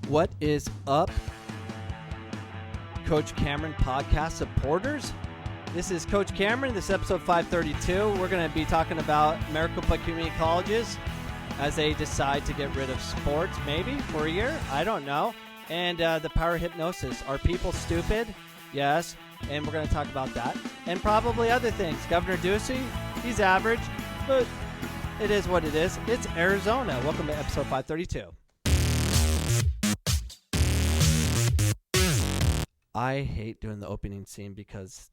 What is up, Coach Cameron podcast supporters? This is Coach Cameron. This is episode 532. We're going to be talking about Maricopa Community Colleges as they decide to get rid of sports, maybe for a year. I don't know. And the power of hypnosis. Are people stupid? Yes. And we're going to talk about that. And probably other things. Governor Ducey, he's average, but it is what it is. It's Arizona. Welcome to episode 532. I hate doing the opening scene because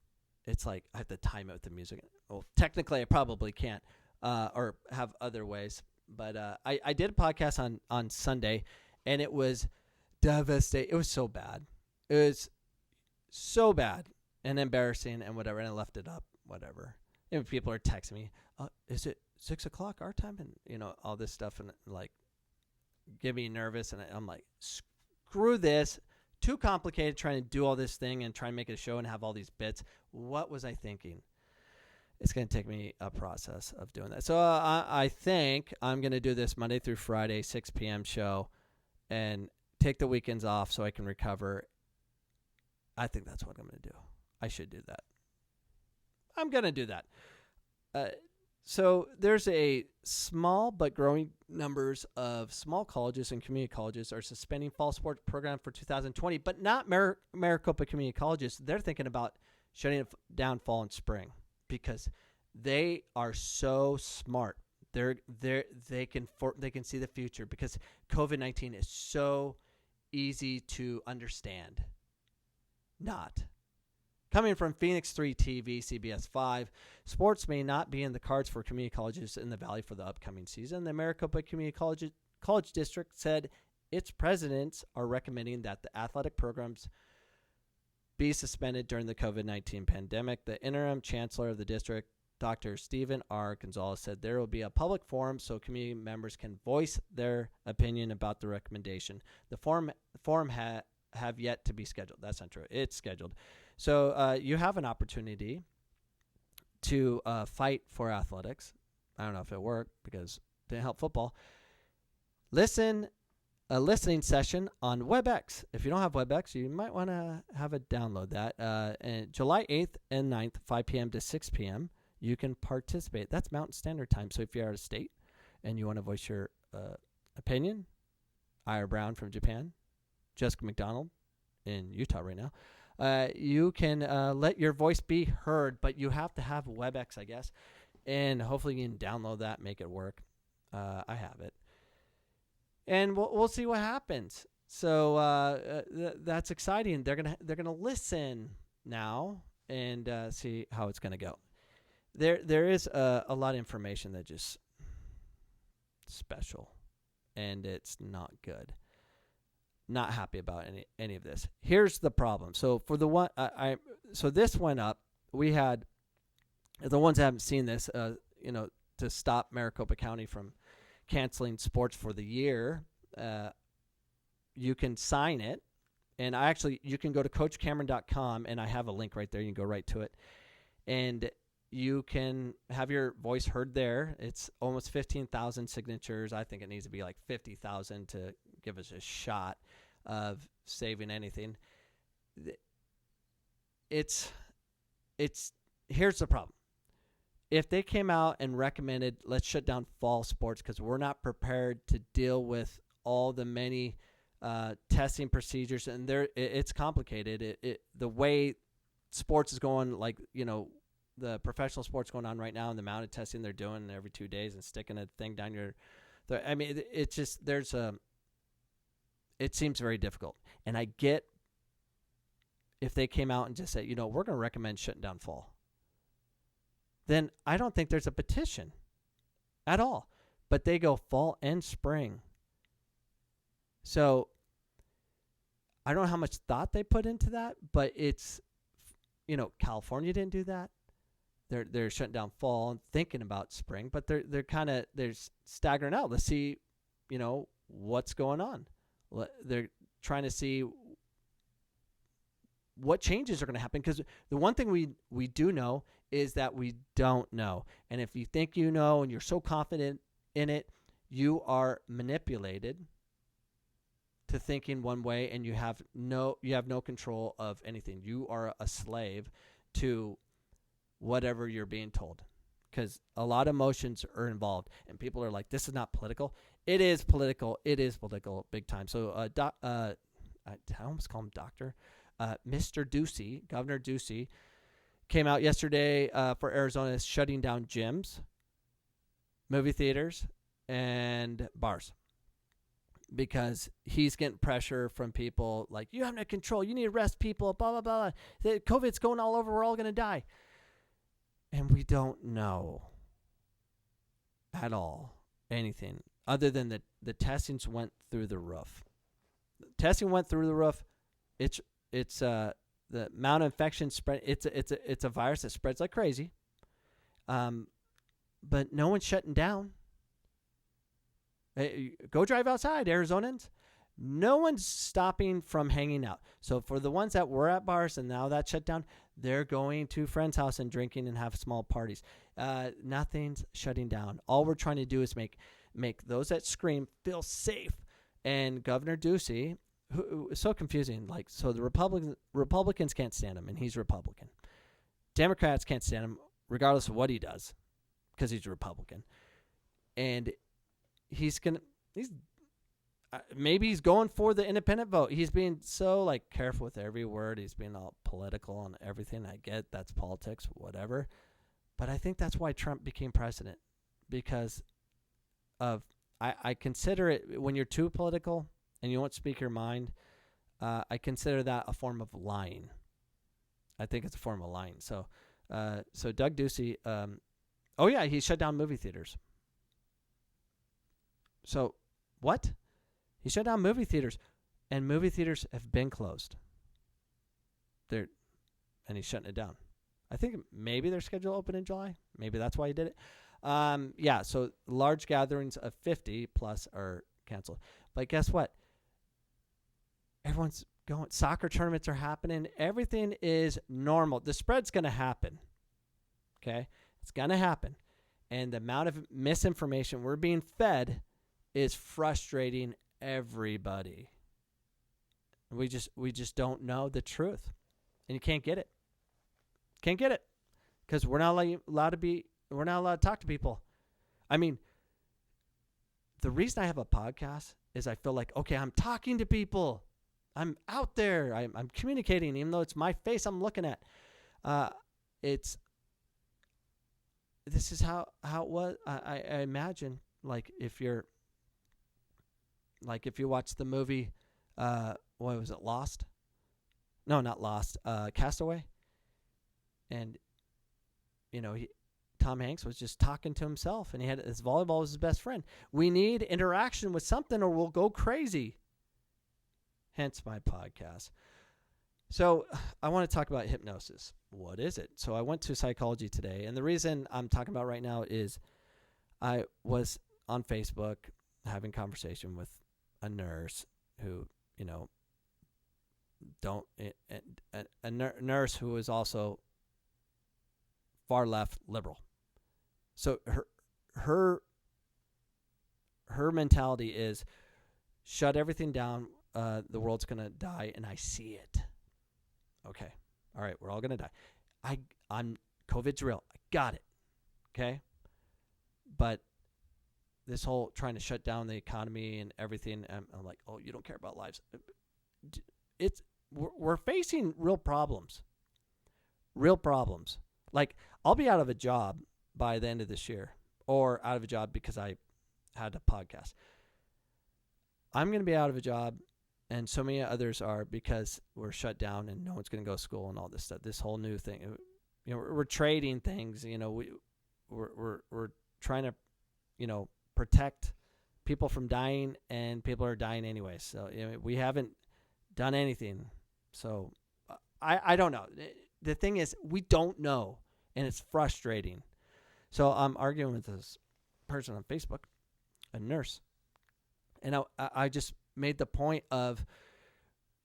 it's like I have to time it with the music. Well, technically I probably can't or have other ways. But I did a podcast on Sunday, and it was devastating. It was so bad. It was so bad and embarrassing and whatever, and I left it up, whatever. And people are texting me, is it 6 o'clock our time? And, you know, all this stuff, and like get me nervous. And I'm like, screw this. Too complicated trying to do all this thing and try and make it a show and have all these bits. What was I thinking? It's going to take me a process of doing that. So I think I'm going to do this Monday through Friday, 6 p.m. show and take the weekends off so I can recover. I think that's what I'm going to do. I should do that. I'm going to do that. So there's a small but growing numbers of small colleges and community colleges are suspending fall sports program for 2020, but not Maricopa Community Colleges. They're thinking about shutting it down fall and spring because they are so smart. They can see the future because COVID-19 is so easy to understand. Not. Coming from Phoenix 3 TV, CBS 5, sports may not be in the cards for community colleges in the Valley for the upcoming season. The Maricopa Community College District said its presidents are recommending that the athletic programs be suspended during the COVID-19 pandemic. The interim chancellor of the district, Dr. Stephen R. Gonzales, said there will be a public forum so community members can voice their opinion about the recommendation. The forum have yet to be scheduled. That's not true. It's scheduled. So you have an opportunity to fight for athletics. I don't know if it'll work because it didn't help football. A listening session on WebEx. If you don't have WebEx, you might want to have a download that. And July 8th and 9th, 5 p.m. to 6 p.m., you can participate. That's Mountain Standard Time. So if you're out of state and you want to voice your opinion, Ira Brown from Japan, Jessica McDonald in Utah right now, you can let your voice be heard, but you have to have WebEx, I guess, and hopefully you can download that, make it work. I have it, and we'll see what happens. So that's exciting. They're gonna listen now and see how it's gonna go. There is a lot of information that just special, and it's not good. Not happy about any of this. Here's the problem. So for the one, so this went up. We had the ones that haven't seen this, to stop Maricopa County from canceling sports for the year. You can sign it, and you can go to coachcameron.com, and I have a link right there. You can go right to it, and you can have your voice heard there. It's almost 15,000 signatures. I think it needs to be like 50,000 to give us a shot of saving anything. It's here's the problem. If they came out and recommended let's shut down fall sports because we're not prepared to deal with all the many testing procedures, and it's complicated. The way sports is going, like, the professional sports going on right now, and the amount of testing they're doing every 2 days and sticking a thing down your I mean, it's just it seems very difficult. And I get if they came out and just said, we're going to recommend shutting down fall. Then I don't think there's a petition at all. But they go fall and spring. So I don't know how much thought they put into that, but it's, California didn't do that. They're shutting down fall and thinking about spring, but they're staggering out. Let's see, what's going on. They're trying to see what changes are going to happen, because the one thing we do know is that we don't know. And if you think you know and you're so confident in it, you are manipulated to thinking one way, and you have no control of anything. You are a slave to whatever you're being told, because a lot of emotions are involved, and people are like, this is not political. It is political. It is political big time. So I almost call him doctor, Mr. Ducey, Governor Ducey, came out yesterday for Arizona shutting down gyms, movie theaters, and bars, because he's getting pressure from people like, you have no control, you need to arrest people, blah, blah, blah. COVID's going all over, we're all going to die. And we don't know at all anything other than the testings went through the roof. Testing went through the roof. It's the amount of infection spread. It's a virus that spreads like crazy. But no one's shutting down. Hey, go drive outside, Arizonans. No one's stopping from hanging out. So for the ones that were at bars and now that shut down, they're going to friends' house and drinking and have small parties. Nothing's shutting down. All we're trying to do is make those that scream feel safe. And Governor Ducey, who is so confusing, like, so the Republicans can't stand him, and he's Republican. Democrats can't stand him, regardless of what he does, because he's a Republican. And maybe he's going for the independent vote. He's being so like careful with every word. He's being all political and everything. I get that's politics, whatever. But I think that's why Trump became president, because of I consider it, when you're too political and you won't speak your mind, I consider that a form of lying. I think it's a form of lying. So Doug Ducey, he shut down movie theaters. So what? He shut down movie theaters, and movie theaters have been closed. And he's shutting it down. I think maybe they're scheduled to open in July. Maybe that's why he did it. So large gatherings of 50 plus are canceled. But guess what? Everyone's going. Soccer tournaments are happening. Everything is normal. The spread's going to happen. Okay? It's going to happen. And the amount of misinformation we're being fed is frustrating everybody. We just don't know the truth, and you can't get it. Can't get it because we're not allowed to talk to people. I mean, the reason I have a podcast is I feel like, okay, I'm talking to people. I'm out there. I'm communicating, even though it's my face I'm looking at. This is how it was. I imagine, like, if you watch the movie, what was it, Lost? No, not Lost. Castaway. And, Tom Hanks was just talking to himself, and he had his volleyball was his best friend. We need interaction with something, or we'll go crazy. Hence my podcast. So I want to talk about hypnosis. What is it? So I went to psychology today, and the reason I'm talking about right now is I was on Facebook having conversation with a nurse who, a nurse who is also far left liberal. So her mentality is shut everything down. The world's going to die, and I see it. Okay. All right. We're all going to die. COVID's real. I got it. Okay. But this whole trying to shut down the economy and everything, I'm like, oh, you don't care about lives. We're facing real problems. Real problems. Like, I'll be out of a job by the end of this year, or out of a job because I had a podcast. I'm going to be out of a job, and so many others are, because we're shut down and no one's going to go to school and all this stuff. This whole new thing, we're trading things. We're trying to, protect people from dying, and people are dying anyway. So we haven't done anything. So I don't know. The thing is, we don't know, and it's frustrating. So I'm arguing with this person on Facebook, a nurse, and I just made the point of,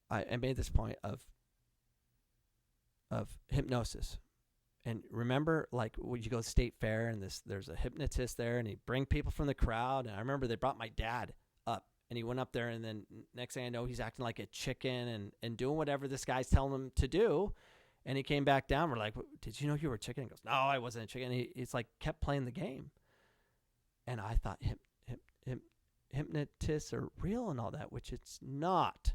I made this point of hypnosis. And remember, like, when you go to State Fair and there's a hypnotist there, and he bring people from the crowd. And I remember they brought my dad up, And he went up there, and then next thing I know, he's acting like a chicken and doing whatever this guy's telling him to do. And he came back down. We're like, did you know you were a chicken? He goes, no, I wasn't a chicken. He's like, kept playing the game. And I thought, hypnotists are real and all that, which it's not.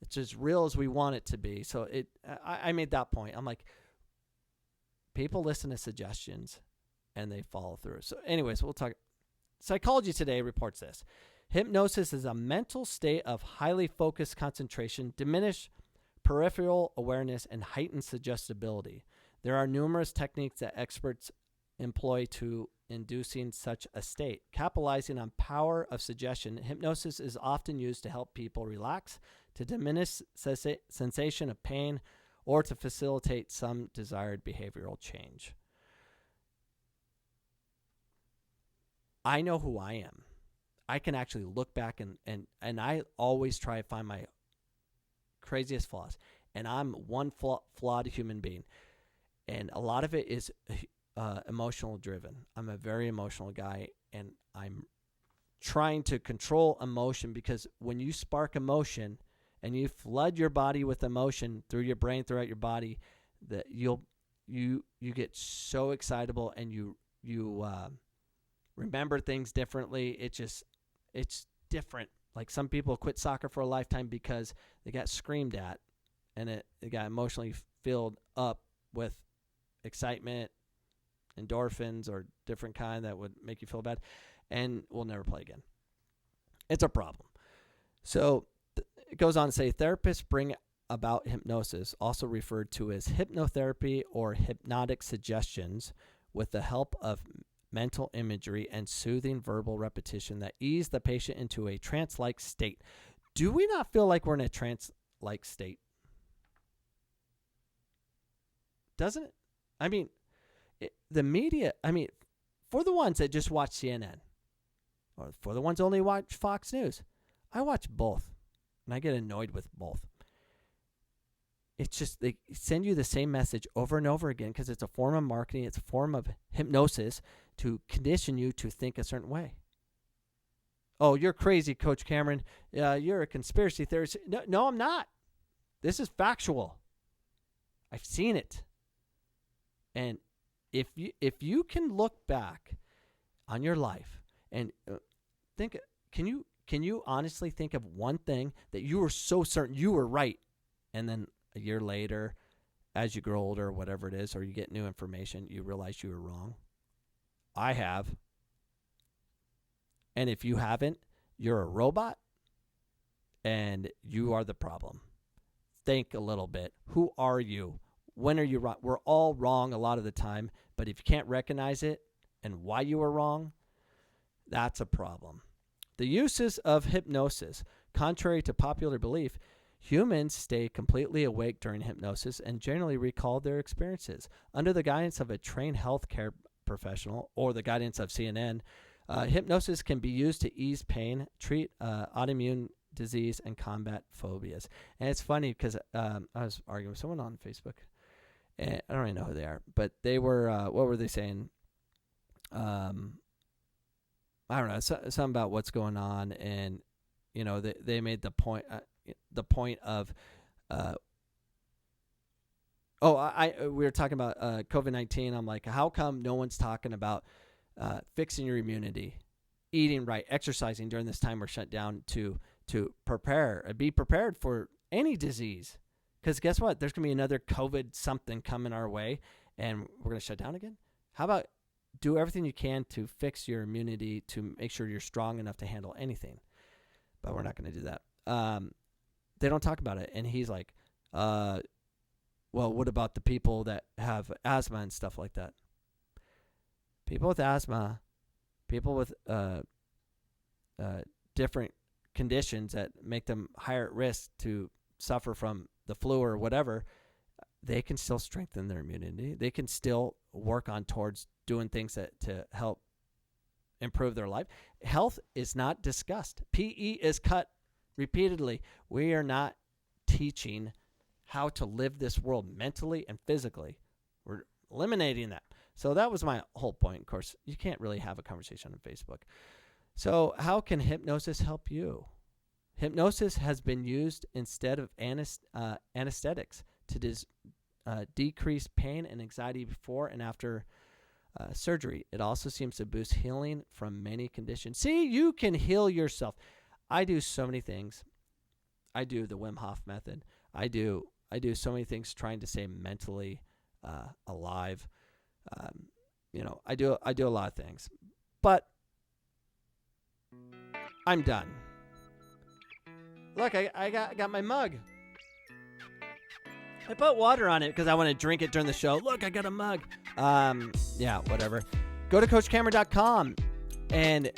It's as real as we want it to be. So I made that point. I'm like, people listen to suggestions and they follow through. So anyways, we'll talk. Psychology Today reports this. Hypnosis is a mental state of highly focused concentration, diminished peripheral awareness, and heightened suggestibility. There are numerous techniques that experts employ to inducing such a state. Capitalizing on power of suggestion, hypnosis is often used to help people relax, to diminish sensation of pain, or to facilitate some desired behavioral change. I know who I am. I can actually look back and I always try to find my craziest flaws. And I'm one flawed human being. And a lot of it is emotional driven. I'm a very emotional guy, and I'm trying to control emotion, because when you spark emotion and you flood your body with emotion through your brain, throughout your body, that you get so excitable, and you remember things differently. It's different. Like, some people quit soccer for a lifetime because they got screamed at, and they got emotionally filled up with excitement, endorphins, or different kind that would make you feel bad, and will never play again. It's a problem. So it goes on to say, therapists bring about hypnosis, also referred to as hypnotherapy or hypnotic suggestions, with the help of mental imagery and soothing verbal repetition that ease the patient into a trance-like state. Do we not feel like we're in a trance-like state? Doesn't it? I mean, the media, for the ones that just watch CNN, or for the ones that only watch Fox News, I watch both, and I get annoyed with both. It's just, they send you the same message over and over again, because it's a form of marketing. It's a form of hypnosis to condition you to think a certain way. Oh, you're crazy, Coach Cameron. You're a conspiracy theorist. No, I'm not. This is factual. I've seen it. And if you can look back on your life and think, can you honestly think of one thing that you were so certain you were right, and then a year later, as you grow older, or whatever it is, or you get new information, you realize you were wrong? I have. And if you haven't, you're a robot, and you are the problem. Think a little bit. Who are you? When are you wrong? We're all wrong a lot of the time, but if you can't recognize it and why you were wrong, that's a problem. The uses of hypnosis. Contrary to popular belief, humans stay completely awake during hypnosis and generally recall their experiences. Under the guidance of a trained healthcare professional, or the guidance of CNN, hypnosis can be used to ease pain, treat autoimmune disease, and combat phobias. And it's funny because I was arguing with someone on Facebook, and I don't really know who they are, but they were, what were they saying? I don't know, something about what's going on, and they made the point of we were talking about COVID-19. I'm like, how come no one's talking about fixing your immunity, eating right, exercising during this time we're shut down to be prepared for any disease? Because guess what? There's going to be another COVID something coming our way, and we're going to shut down again. How about do everything you can to fix your immunity to make sure you're strong enough to handle anything? But we're not going to do that. They don't talk about it. And he's like, well, what about the people that have asthma and stuff like that? People with asthma, people with different conditions that make them higher at risk to suffer from the flu or whatever, they can still strengthen their immunity. They can still work on towards doing things to help improve their life. Health is not discussed. PE is cut repeatedly. We are not teaching how to live this world mentally and physically. We're eliminating that. So that was my whole point. Of course, you can't really have a conversation on Facebook. So how can hypnosis help you? Hypnosis has been used instead of anesthetics to decrease pain and anxiety before and after surgery. It also seems to boost healing from many conditions. See, you can heal yourself. I do so many things. I do the Wim Hof method. I do so many things trying to stay mentally alive. I do a lot of things, but I'm done. Look, I got my mug. I put water on it because I want to drink it during the show. Look, I got a mug. Yeah, whatever. Go to coachcameron.com and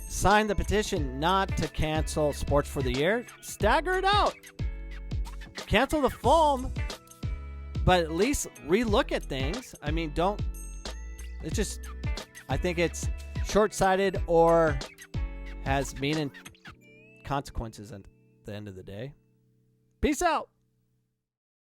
sign the petition not to cancel sports for the year. Stagger it out. Cancel the foam, but at least relook at things. I mean, I think it's short-sighted or has meaning consequences at the end of the day. Peace out.